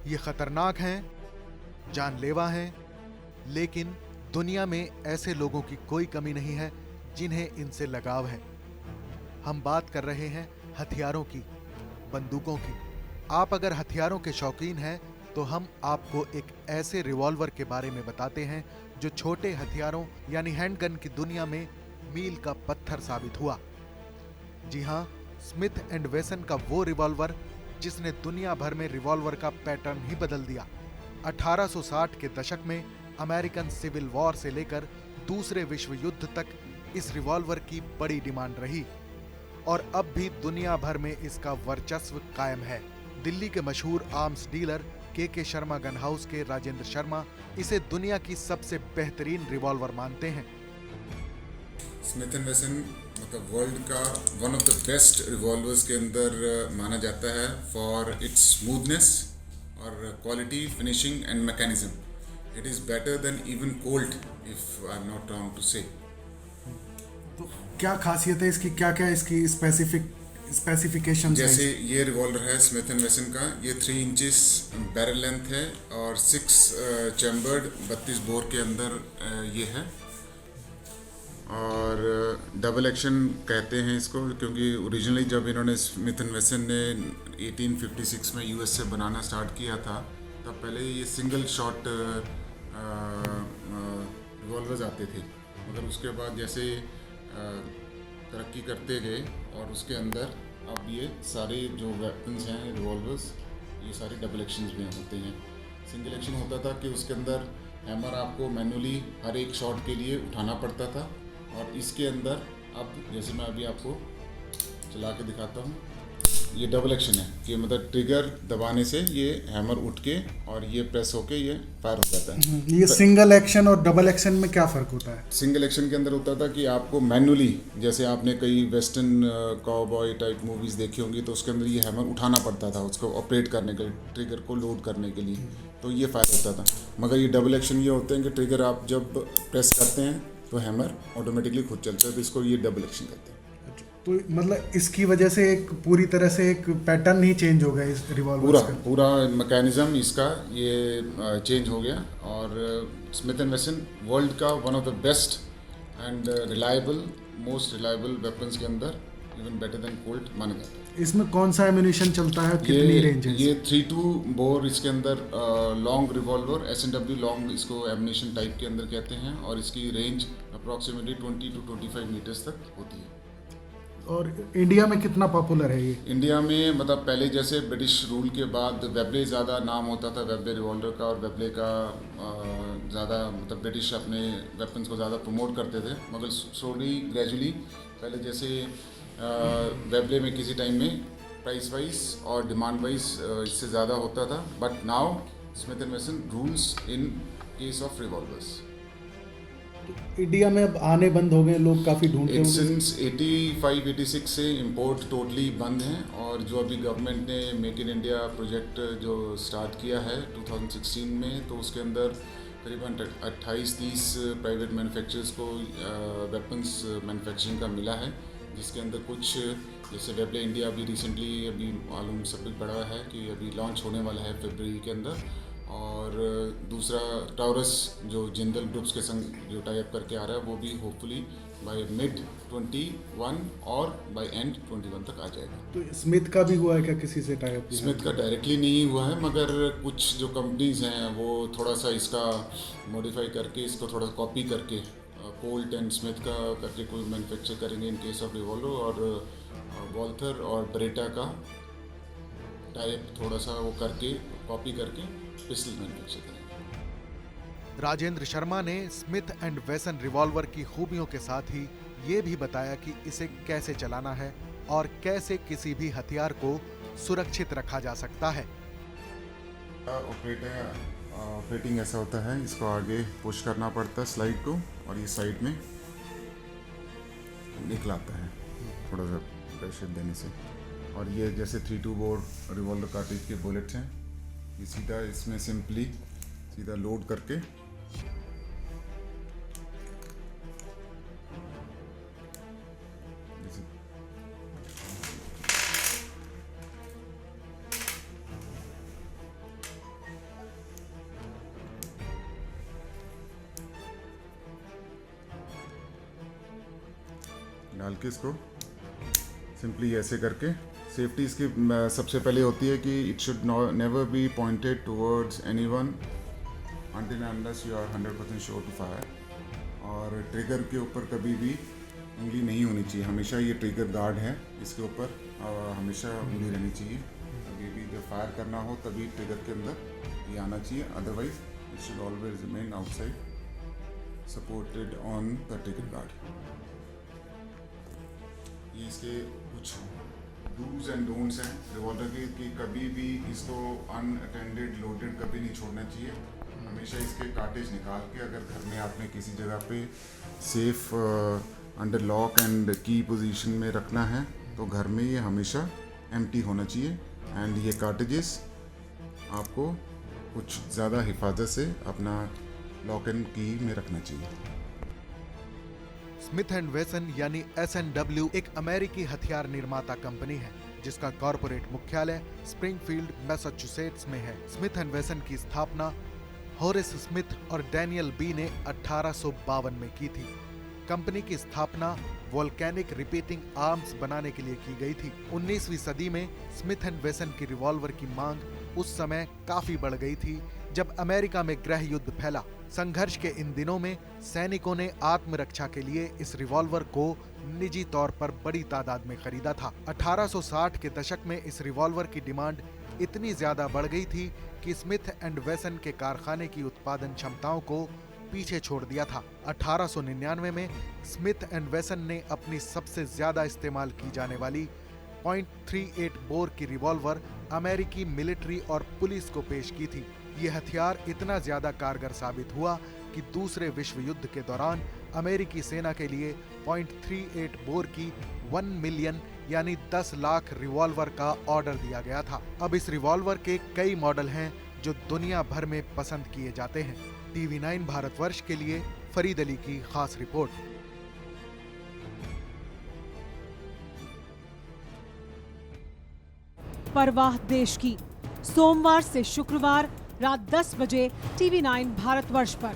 ये खतरनाक हैं, जानलेवा हैं, लेकिन दुनिया में ऐसे लोगों की कोई कमी नहीं है जिन्हें इनसे लगाव है। हम बात कर रहे हैं हथियारों की, बंदूकों की। आप अगर हथियारों के शौकीन हैं तो हम आपको एक ऐसे रिवॉल्वर के बारे में बताते हैं जो छोटे हथियारों यानी हैंडगन की दुनिया में मील का पत्थर साबित हुआ। जी हाँ, स्मिथ एंड वेसन का वो रिवॉल्वर जिसने दुनिया भर में रिवॉल्वर का पैटर्न ही बदल दिया। 1860 के दशक में अमेरिकन सिविल वॉर से लेकर दूसरे विश्व युद्ध तक इस रिवॉल्वर की बड़ी डिमांड रही और अब भी दुनिया भर में इसका वर्चस्व कायम है। दिल्ली के मशहूर आर्म्स डीलर के शर्मा गन हाउस के राजेंद्र शर्मा इसे दुनिया की सबसे बेहतरीन रिवॉल्वर मानते हैं। स्मिथ एंड वेसन मतलब वर्ल्ड का one of the best revolvers के अंदर माना जाता है फॉर इट्स स्मूथनेस और quality, finishing and mechanism. It is better than even Colt if I am not wrong to say. तो क्या खासियत है इसकी, क्या क्या इसकी स्पेसिफिकेशन? जैसे ये रिवॉल्वर है स्मिथ एंड वेसन का, ये 3 इंचेस बैरल लेंथ है और 6 चैम्बर्ड 32 बोर के अंदर ये है और डबल एक्शन कहते हैं इसको, क्योंकि ओरिजिनली जब इन्होंने स्मिथ एंड वेसन ने 1856 में यूएस से बनाना स्टार्ट किया था तब पहले ये सिंगल शॉट रिवॉल्वर्स आते थे, मगर उसके बाद जैसे तरक्की करते गए और उसके अंदर अब ये सारे जो वेपन्स हैं रिवॉल्वर्स ये सारे डबल एक्शंस में होते हैं। सिंगल एक्शन होता था कि उसके अंदर हैमर आपको मैनुअली हर एक शॉट के लिए उठाना पड़ता था और इसके अंदर अब जैसे मैं अभी आपको चला के दिखाता हूँ, ये डबल एक्शन है कि मतलब ट्रिगर दबाने से ये हैमर उठ के और ये प्रेस होके ये फायर हो जाता है। ये सिंगल एक्शन और डबल एक्शन में क्या फ़र्क होता है? सिंगल एक्शन के अंदर होता था कि आपको मैनुअली, जैसे आपने कई वेस्टर्न कॉवबॉय टाइप मूवीज़ देखी होंगी तो उसके अंदर ये हैमर उठाना पड़ता था उसको ऑपरेट करने के लिए, ट्रिगर को लोड करने के लिए, तो ये फायर होता था। मगर ये डबल एक्शन ये होते हैं कि ट्रिगर आप जब प्रेस करते हैं तो हैमर ऑटोमेटिकली खुद चलता है, तो इसको ये डबल एक्शन कहते हैं। तो मतलब इसकी वजह से एक पूरी तरह से एक पैटर्न ही चेंज हो गया इस रिवॉल्वर का। पूरा मैकेनिज्म इसका ये चेंज हो गया और स्मिथ एंड वेसन वर्ल्ड का one of the best and reliable, most reliable weapons के अंदर इवन बेटर देन कोल्ट माना जाता है। इसमें कौन सा एम्यूनिशन चलता है, कितनी रेंज है? ये 32 बोर इसके अंदर लॉन्ग रिवॉल्वर S&W लॉन्ग इसको एम्यूनिशन टाइप के अंदर कहते हैं और इसकी रेंज अप्रॉक्सीमेटली 20 to 25 मीटर्स तक होती है। और इंडिया में कितना पॉपुलर है ये? इंडिया में मतलब पहले जैसे ब्रिटिश रूल के बाद वेबले ज़्यादा नाम होता था वेबले रिवॉल्वर का, और वेबले का ज़्यादा मतलब ब्रिटिश अपने वेपन्स को ज़्यादा प्रमोट करते थे, मगर स्लोली ग्रेजुअली पहले जैसे वेबले में किसी टाइम में प्राइस वाइज और डिमांड वाइज इससे ज़्यादा होता था, बट नाउ स्मिथ एंड वेसन rules in case of revolvers. India में अब आने बंद हो गए, लोग काफ़ी ढूंढते होंगे। सिंस 85-86 से इंपोर्ट टोटली बंद हैं और जो अभी गवर्नमेंट ने मेक इन इंडिया प्रोजेक्ट जो स्टार्ट किया है 2016 में, तो उसके अंदर करीबन 28-30 प्राइवेट मैन्युफैक्चरर्स को वेपन्स मैन्युफैक्चरिंग का मिला है, जिसके अंदर कुछ जैसे वेबले इंडिया अभी रिसेंटली अभी मालूम सब पड़ा है कि अभी लॉन्च होने वाला है फरवरी के अंदर, और दूसरा टॉरस जो जिंदल ग्रुप्स के संग जो टाइप करके आ रहा है वो भी होपफुली बाय मिड 21 और बाय एंड 21 तक आ जाएगा। तो स्मिथ का भी हुआ है क्या किसी से टाइप? स्मिथ का डायरेक्टली नहीं हुआ है, मगर कुछ जो कंपनीज हैं वो थोड़ा सा इसका मॉडिफाई करके इसको थोड़ा सा कॉपी करके कोल्ट एंड स्मिथ का करके कोई मैन्युफैक्चर करेंगे इन केस ऑफ रिवॉल्वर, और वॉल्थर और ब्रेटा का टाइप थोड़ा सा वो करके कॉपी करके पिस्टल मैन्युफैक्चर करेंगे। राजेंद्र शर्मा ने स्मिथ एंड वेसन रिवॉल्वर की खूबियों के साथ ही ये भी बताया कि इसे कैसे चलाना है और कैसे किसी भी हथियार को सुरक्षित रखा जा सकता है। ऑपरेटिंग ऐसा होता है, इसको आगे पुश करना पड़ता है स्लाइड को, और ये साइड में निकलाता है थोड़ा सा प्रेशर देने से, और ये जैसे 32 बोर रिवॉल्वर कार्ट्रिज के बुलेट हैं, ये सीधा इसमें सिंपली सीधा लोड करके डाल के इसको सिंपली ऐसे करके सेफ्टी इसकी सबसे पहले होती है कि it should never be pointed towards anyone until and unless you are 100% sure to fire। और ट्रिगर के ऊपर कभी भी उंगली नहीं होनी चाहिए, हमेशा ये ट्रिगर गार्ड है इसके ऊपर हमेशा उंगली रहनी चाहिए। कभी भी जब फायर करना हो तभी ट्रिगर के अंदर ये आना चाहिए, otherwise it should always remain outside supported on the trigger guard. ये इसके कुछ डूज एंड डोंट्स हैं रिवॉल्वर के कि कभी भी इसको अनअटेंडेड लोडेड कभी नहीं छोड़ना चाहिए। हमेशा इसके कार्टेज निकाल के अगर घर में आपने किसी जगह पे सेफ अंडर लॉक एंड की पोजीशन में रखना है तो घर में ये हमेशा एम्प्टी होना चाहिए। एंड ये कार्टेजेस आपको कुछ ज़्यादा हिफाजत से अपना लॉक एंड की में रखना चाहिए। स्मिथ एंड वेसन यानी S&W एक अमेरिकी हथियार निर्माता कंपनी है जिसका कॉरपोरेट मुख्यालय स्प्रिंगफील्ड मैसाचुसेट्स में है। स्मिथ एंड वेसन की स्थापना होरेस स्मिथ और डैनियल बी ने 1852 में की थी। कंपनी की स्थापना वोल्केनिक रिपीटिंग आर्म्स बनाने के लिए की गई थी। 19वीं सदी में स्मिथ एंड वेसन की रिवॉल्वर की मांग उस समय काफी बढ़ गई थी जब अमेरिका में गृह युद्ध फैला। संघर्ष के इन दिनों में सैनिकों ने आत्मरक्षा के लिए इस रिवॉल्वर को निजी तौर पर बड़ी तादाद में खरीदा था। 1860 के दशक में इस रिवॉल्वर की डिमांड इतनी ज्यादा बढ़ गई थी कि स्मिथ एंड वेसन के कारखाने की उत्पादन क्षमताओं को पीछे छोड़ दिया था। 1899 में स्मिथ एंड वेसन ने अपनी सबसे ज्यादा इस्तेमाल की जाने वाली .38 बोर की रिवॉल्वर अमेरिकी मिलिट्री और पुलिस को पेश की थी। ये हथियार इतना ज्यादा कारगर साबित हुआ कि दूसरे विश्व युद्ध के दौरान अमेरिकी सेना के लिए .38 बोर की 1 मिलियन यानी 10 लाख रिवॉल्वर का ऑर्डर दिया गया था। अब इस रिवॉल्वर के कई मॉडल हैं जो दुनिया भर में पसंद किए जाते हैं। TV9 भारतवर्ष के लिए फरीद अली की खास रिपोर्ट। परवाह देश की, सोमवार से शुक्रवार रात 10 बजे TV9 भारतवर्ष पर।